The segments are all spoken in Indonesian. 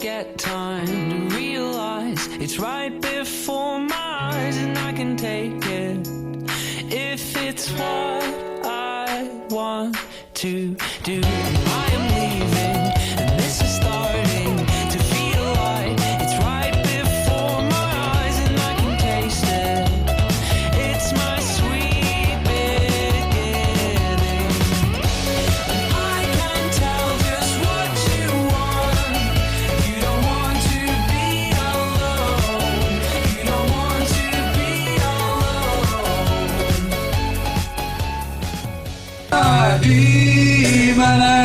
get time to realize it's right before my eyes, and I can take it if it's what I want to do. I am leaving, and this is starting to feel like it's right before my eyes, and I can taste it. It's my sweet beginning. I can tell just what you want. You don't want to be alone. You don't want to be alone. Di mana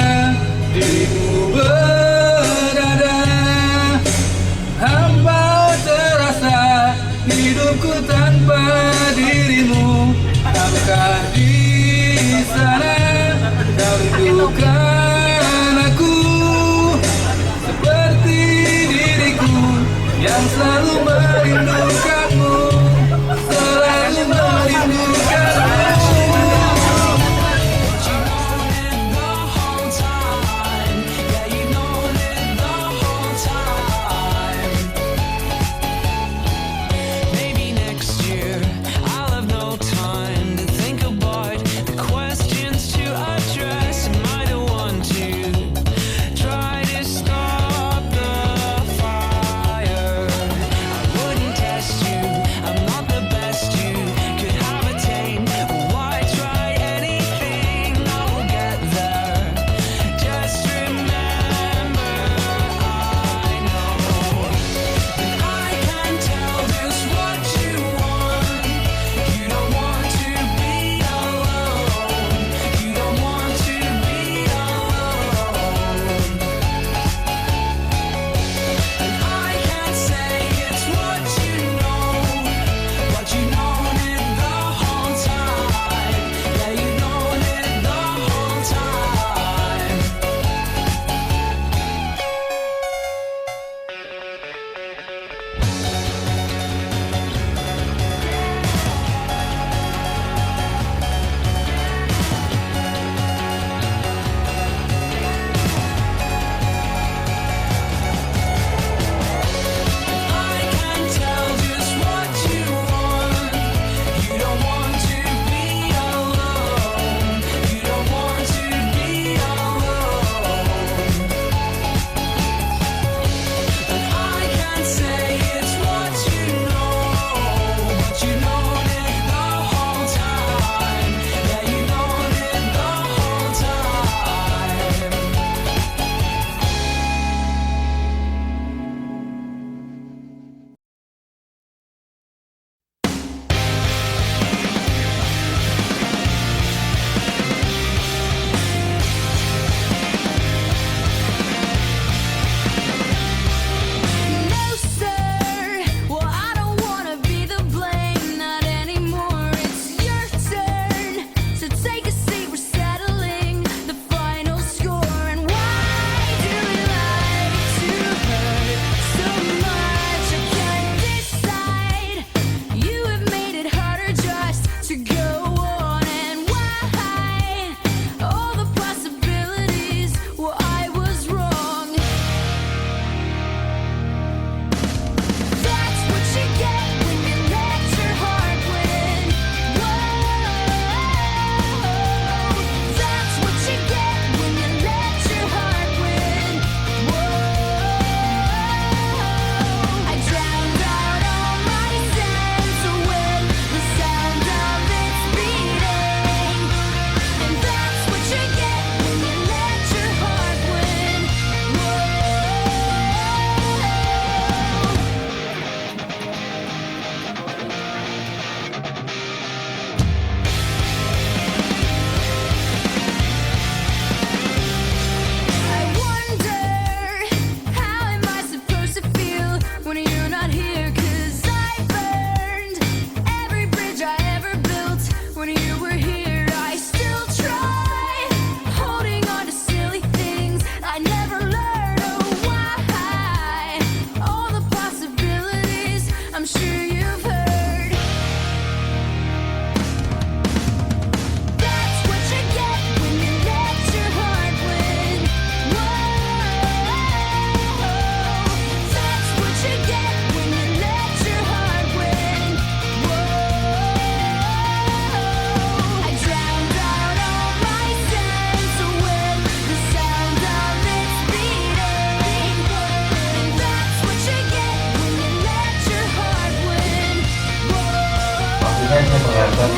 saya mengharapkan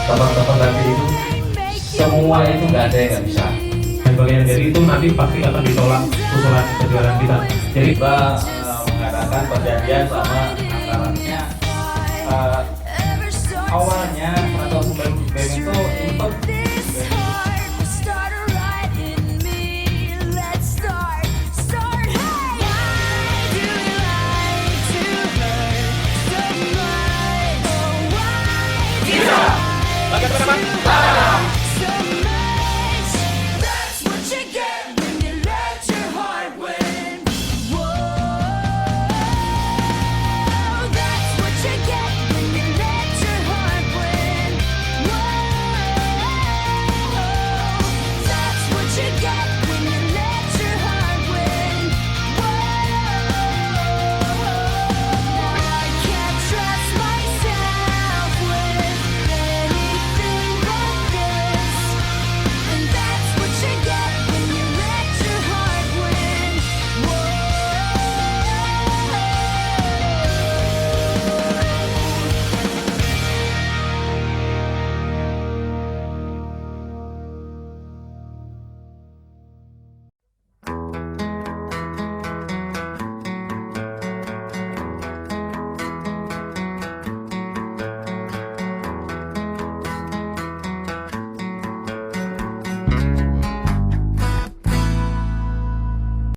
teman-teman nanti itu semua itu nggak ada yang nggak bisa. Dan bagian dari itu nanti pasti akan ditolak usulan perjuangan kita. Jadi Kita mengadakan perjanjian sama antaranya awalnya peraturan BEM itu untuk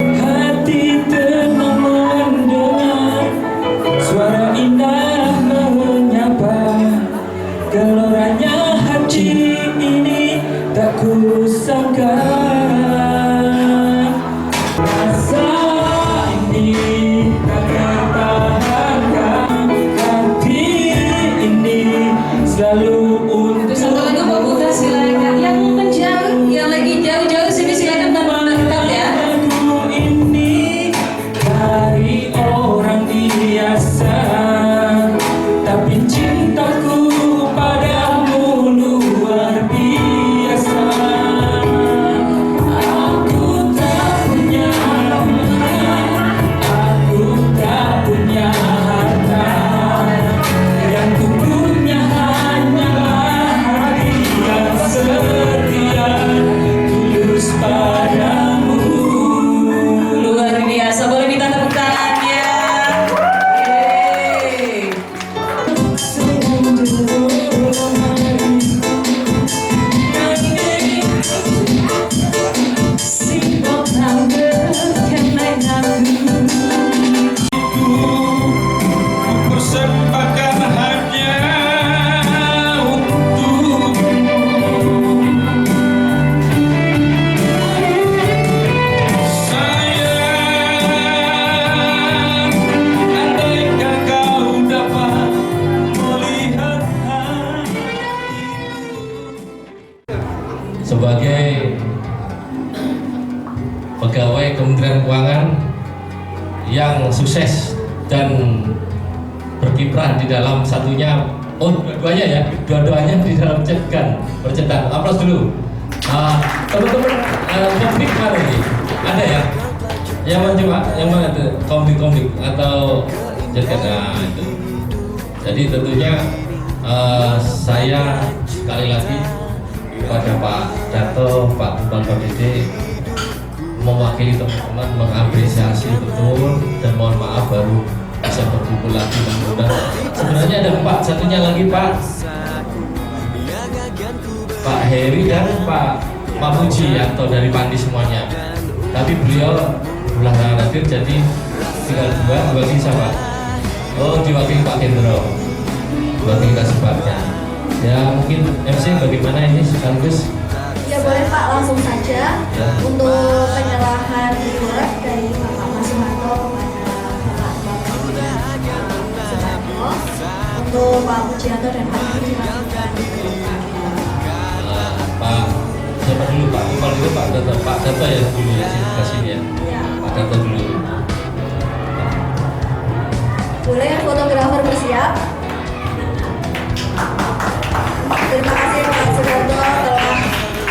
Hati tenang mendengar suara indah menyapa, geloranya hati ini tak kusangka. Rasa ini tak tertahankan, hati ini selalu untuk Satu lagu pembuka silakan. Yang kencang, yang lagi jauh-jauh sini silakan tetap ya. Aku ini dari orang biasa, tapi cintaku padamu luar biasa. Aku tak punya rumah, aku tak punya harta, yang ku punya hanyalah hati yang setia tulus padamu. Luar biasa, boleh minta tepuk tangannya. Yeay. Persembahkan hanya untukmu. Sayang, andaikan kau dapat melihat hatiku. sebagai pegawai Kementerian Keuangan yang sukses dan berkiprah di dalam satunya, dua-duanya ya, dua-duanya di dalam percetan. Aplaus dulu. Teman-teman, konflik mana ini? Ada ya? Yang mana coba? Yang mana itu? Konflik atau cetak? Nah itu. Jadi tentunya saya sekali lagi kepada Pak Darto, Pak Bupati KPD mewakili teman-teman mengapresiasi betul dan mohon maaf baru bisa berkumpul lagi. Sebenarnya ada Pak, satunya lagi Pak Heri dan Pak Mamuji atau dari Pandi semuanya. Tapi beliau belakangan hadir, jadi tinggal diwakili siapa? Oh, diwakili Pak Gendro, diwakili Kasubagnya. Ya mungkin MC bagaimana ini sekaligus? Ya boleh Pak, langsung saja Ya. untuk penyerahan reward dari Bapak Mas Sumarto kepada Bapak Sumarto, untuk Pak Pujianto dan Pak Heri dilakukan Pak siapa dulu Pak? Kalau dulu Pak Darto ya dulu ya, kasih ya. Pak Darto dulu. Boleh fotografer bersiap. Terima kasih Pak Sumarto telah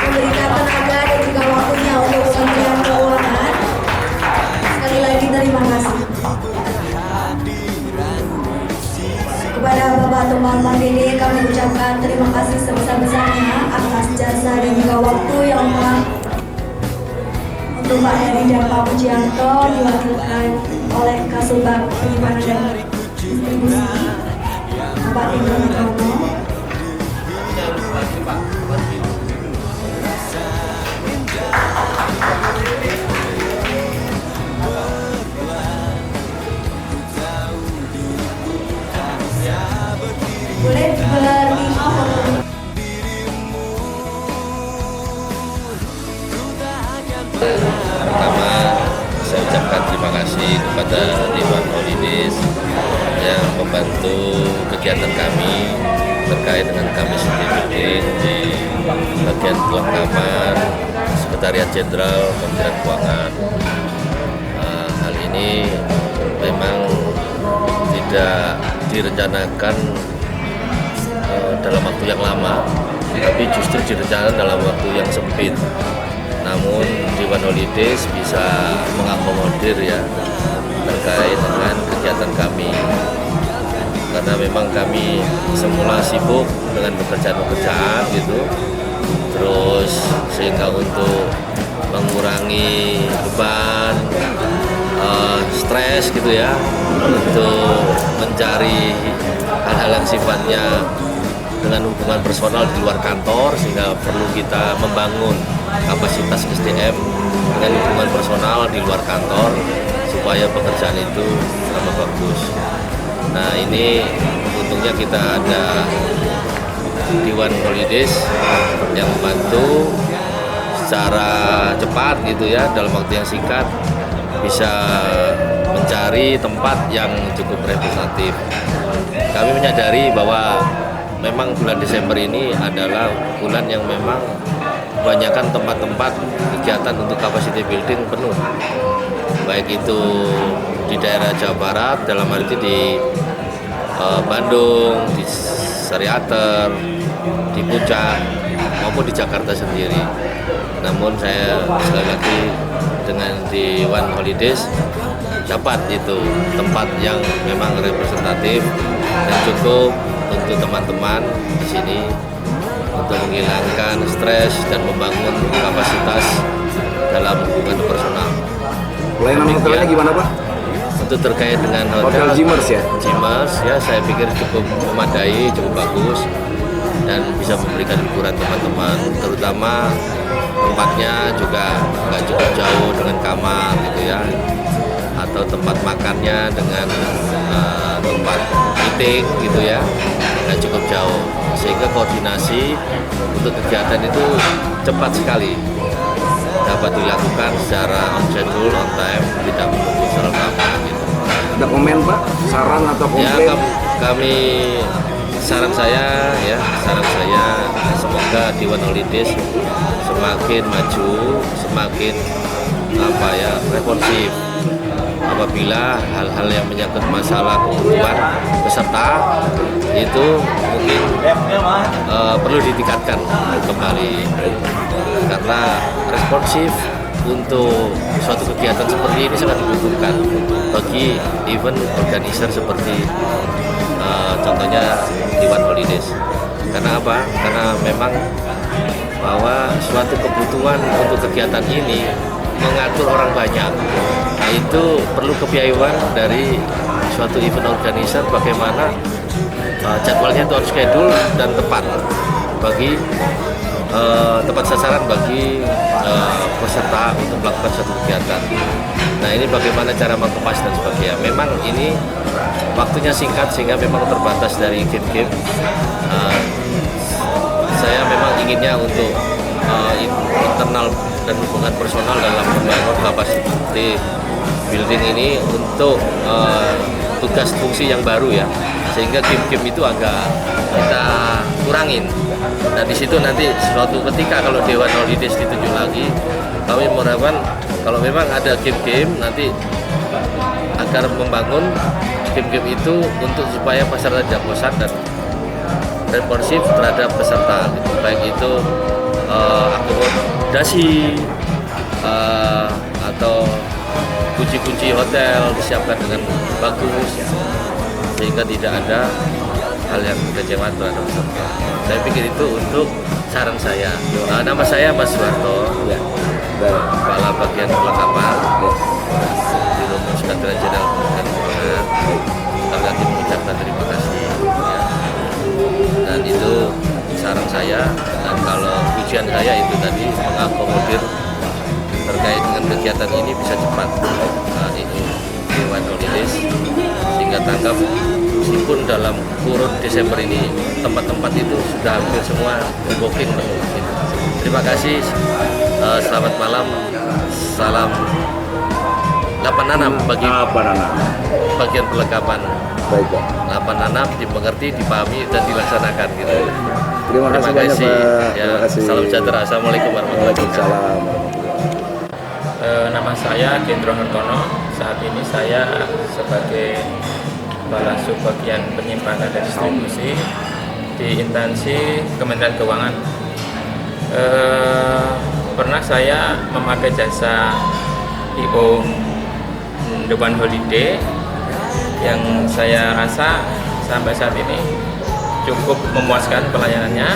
memberikan tenaga dan juga waktunya untuk Kementerian Keuangan. Sekali lagi terima kasih. Kepada Bapak Tumpang Mandiri, kami ucapkan terima kasih sebesar-besarnya atas jasa dan juga waktu yang telah untuk Pak Heri dan Pak Pujianto diwakilkan oleh Kasubag Penyimpanan dan Distribusi Bapak Tinggal Nugroho. Boleh berlima foto. Pertama, saya ucapkan terima kasih kepada Dewan Holidays yang membantu kegiatan kami terkait dengan kami sendiri di bagian tuan kamar Sekretariat Jenderal Kementerian Keuangan. Hal ini memang tidak direncanakan dalam waktu yang lama, tapi justru direncanakan dalam waktu yang sempit. Namun Dewan Holidays bisa mengakomodir ya terkait dengan kegiatan kami, karena memang kami semula sibuk dengan pekerjaan gitu, terus sehingga untuk mengurangi beban stres gitu ya, untuk mencari hal-hal yang sifatnya dengan hubungan personal di luar kantor, sehingga perlu kita membangun kapasitas SDM dengan hubungan personal di luar kantor supaya pekerjaan itu tambah bagus. Nah, ini untungnya kita ada Dewan Holidays yang membantu secara cepat gitu ya, dalam waktu yang singkat bisa mencari tempat yang cukup representatif. Kami menyadari bahwa memang bulan Desember ini adalah bulan yang memang kebanyakan tempat-tempat kegiatan untuk capacity building penuh, baik itu di daerah Jawa Barat, dalam hal itu di Bandung, di Sariater, di Puncak, maupun di Jakarta sendiri. Namun saya sekali lagi dengan Dewan Holidays dapat itu tempat yang memang representatif dan cukup untuk teman-teman di sini untuk menghilangkan stres dan membangun kapasitas dalam hubungan personal. Pelayanan hotelnya gimana Pak? Untuk terkait dengan Hotel Jimmers ya? Jimmers ya, saya pikir cukup memadai, cukup bagus dan bisa memberikan hiburan teman-teman, terutama tempatnya juga nggak cukup jauh dengan kamar gitu ya, atau tempat makannya dengan tempat meeting gitu ya, nggak cukup jauh, sehingga koordinasi untuk kegiatan itu cepat sekali dapat dilakukan secara on schedule, on time, tidak menunggu terlalu lama gitu. Ada komen Pak? Saran atau Ya, komplain? kami saran saya semoga Dewan Holidays semakin maju, semakin responsif apabila hal-hal yang menyangkut masalah kebutuhan peserta itu mungkin perlu ditingkatkan kembali, karena responsif untuk suatu kegiatan seperti ini sangat dibutuhkan bagi event organizer seperti contohnya Dewan Holidays. Karena apa? Karena memang bahwa suatu kebutuhan untuk kegiatan ini mengatur orang banyak. Nah, itu perlu kebiayaan dari suatu event organizer, bagaimana jadwalnya itu harus schedule dan tepat bagi tepat sasaran bagi peserta untuk melakukan suatu kegiatan. Nah, ini bagaimana cara mengemas dan sebagainya. Memang ini waktunya singkat sehingga memang terbatas dari game-game. Saya memang inginnya untuk internal dan hubungan personal dalam membangun kapasiti building ini untuk tugas fungsi yang baru ya, sehingga game-game itu agak kita kurangin. Nah, di situ nanti suatu ketika kalau Dewan Holidays ditunjuk lagi, kami mengharapkan kalau memang ada game-game nanti agar membangun game-game itu untuk supaya peserta tidak bosan dan responsif terhadap peserta gitu. Baik itu akomodasi atau kunci-kunci hotel disiapkan dengan bagus, sehingga tidak ada hal yang kecewa terhadap peserta. Saya pikir itu untuk saran saya. Nama saya Mas Suwarto, Kepala Bagian Perlengkapan di Rumah Sekretariat Jenderal Kementerian Keuangan. Kami lagi mengucapkan terima kasih. Ya. Dan itu saran saya, dan kalau ujian saya itu tadi mengakomodir terkait dengan kegiatan ini bisa cepat. Nah, itu One Holidays sehingga tanggap meskipun dalam kurun Desember ini tempat-tempat itu sudah hampir semua booking penuh. Terima kasih, selamat malam, salam 86 bagi bagian perlengkapan. Baik, Pak. 86 dimengerti, dipahami dan dilaksanakan gitu. Terima kasih banyak, Pak. Ya, Terima kasih. salam sejahtera. Assalamualaikum warahmatullahi wabarakatuh. Waalaikumsalam. Nama saya Gendro Hartono. Saat ini saya sebagai Kepala Subbagian Penyimpanan dan Distribusi di instansi Kementerian Keuangan. Pernah saya memakai jasa IO The One Holiday yang saya rasa sampai saat ini cukup memuaskan pelayanannya,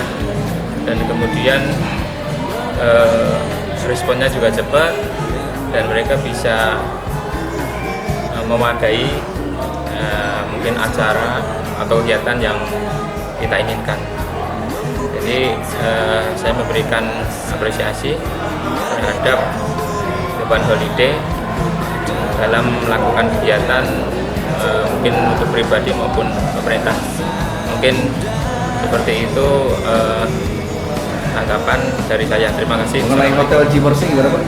dan kemudian responnya juga cepat dan mereka bisa memakai mungkin acara atau kegiatan yang kita inginkan. Jadi saya memberikan apresiasi terhadap The One Holiday dalam melakukan kegiatan mungkin untuk pribadi maupun pemerintah. Mungkin seperti itu tanggapan dari saya. Terima kasih. Mengenai hotel Jimmer's gimana, Pak?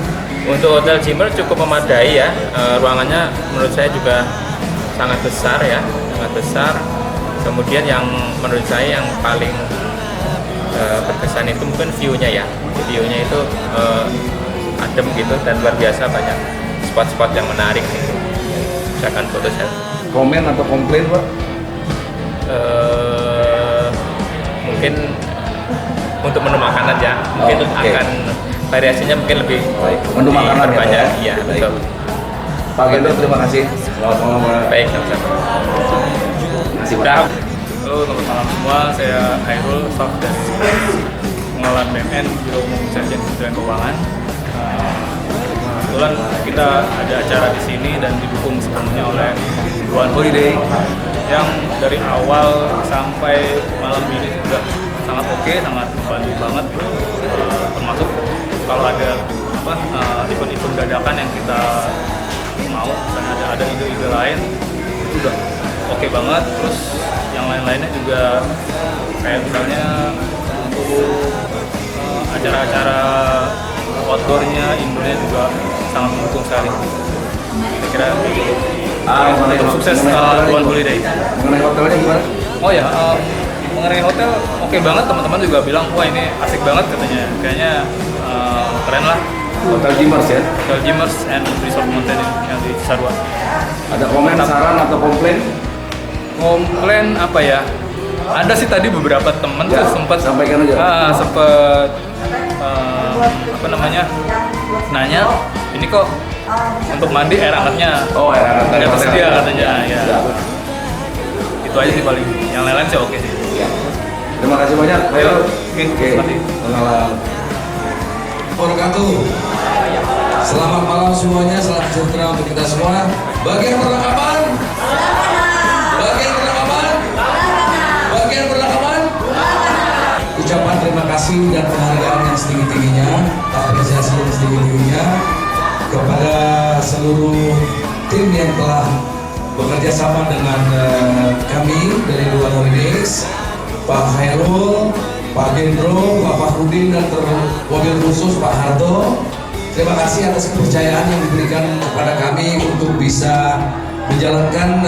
Untuk hotel Jimmer cukup memadai ya, ruangannya menurut saya juga sangat besar ya, sangat besar. Kemudian yang menurut saya yang paling berkesan itu mungkin view-nya ya, view-nya itu adem gitu dan luar biasa, banyak spot-spot yang menarik gitu. Misalkan foto saya. Komen atau komplain, Pak? Mungkin untuk menu makanan ya, mungkin oke. akan variasinya mungkin lebih Menu makanan ya, banyak. Pak? Iya, Baik. betul. Pak Gendro, terima kasih. Selamat malam, Pak. Baik, sama-sama. Terima kasih, Pak. Halo, selamat malam semua. Saya Hairul, staf dari Pengelolaan BUMN Biro Umum Sekjen Kementerian Keuangan. Kebetulan kita ada acara di sini dan didukung sepenuhnya oleh One Holiday yang dari awal sampai malam ini sudah sangat oke, sangat membantu banget. Termasuk kalau ada event-event dadakan yang kita mau dan ada ide-ide lain, itu udah oke banget. Terus yang lain-lainnya juga kayak misalnya untuk acara-acara outdoornya, indoornya juga sangat mendukung sekali. Saya kira sukses One Holiday. Mengenai hotelnya gimana? Oh ya, mengenai hotel oke banget, teman-teman juga bilang wah ini asik banget katanya, kayaknya keren lah. Hotel Jimmer's ya? Hotel Jimmer's and Resort Mountain yang di Cisarua. Ada komen, saran atau komplain? Komplain apa ya? Ada sih tadi beberapa teman Ya, tuh sempat sampaikan aja. sempat nanya, ini kok untuk mandi air hangatnya Oh, air hangat dari nggak hotel. tersedia katanya ya. Ya. Itu aja sih paling. Yang lain-lain sih oke sih. Ya. Terima kasih banyak, Pak Hairul. Oke, terima kasih. Selamat wabarakatuh. Selamat malam semuanya, salam sejahtera untuk kita semua. Bagian perlengkapan, bagian perlengkapan, bagian perlengkapan. Ucapan terima kasih dan penghargaan yang setinggi-tingginya, apresiasi yang setinggi-tingginya kepada seluruh tim yang telah bekerja sama dengan kami dari One Holidays, Pak Hairul, Pak Gendro, Pak Fakhrudin, dan terwabil khusus Pak Harto. Terima kasih atas kepercayaan yang diberikan kepada kami untuk bisa menjalankan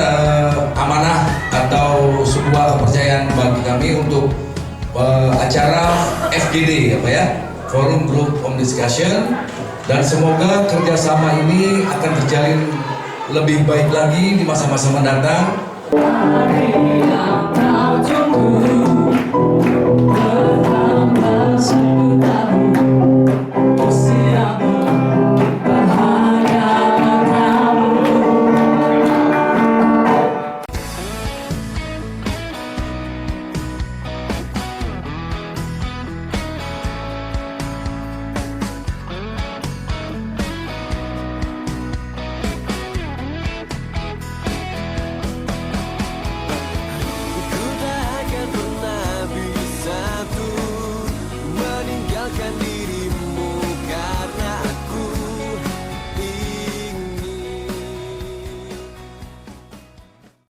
amanah atau sebuah kepercayaan bagi kami untuk acara FGD, apa ya, Forum Group on Discussion, dan semoga kerjasama ini akan terjalin lebih baik lagi di masa-masa mendatang.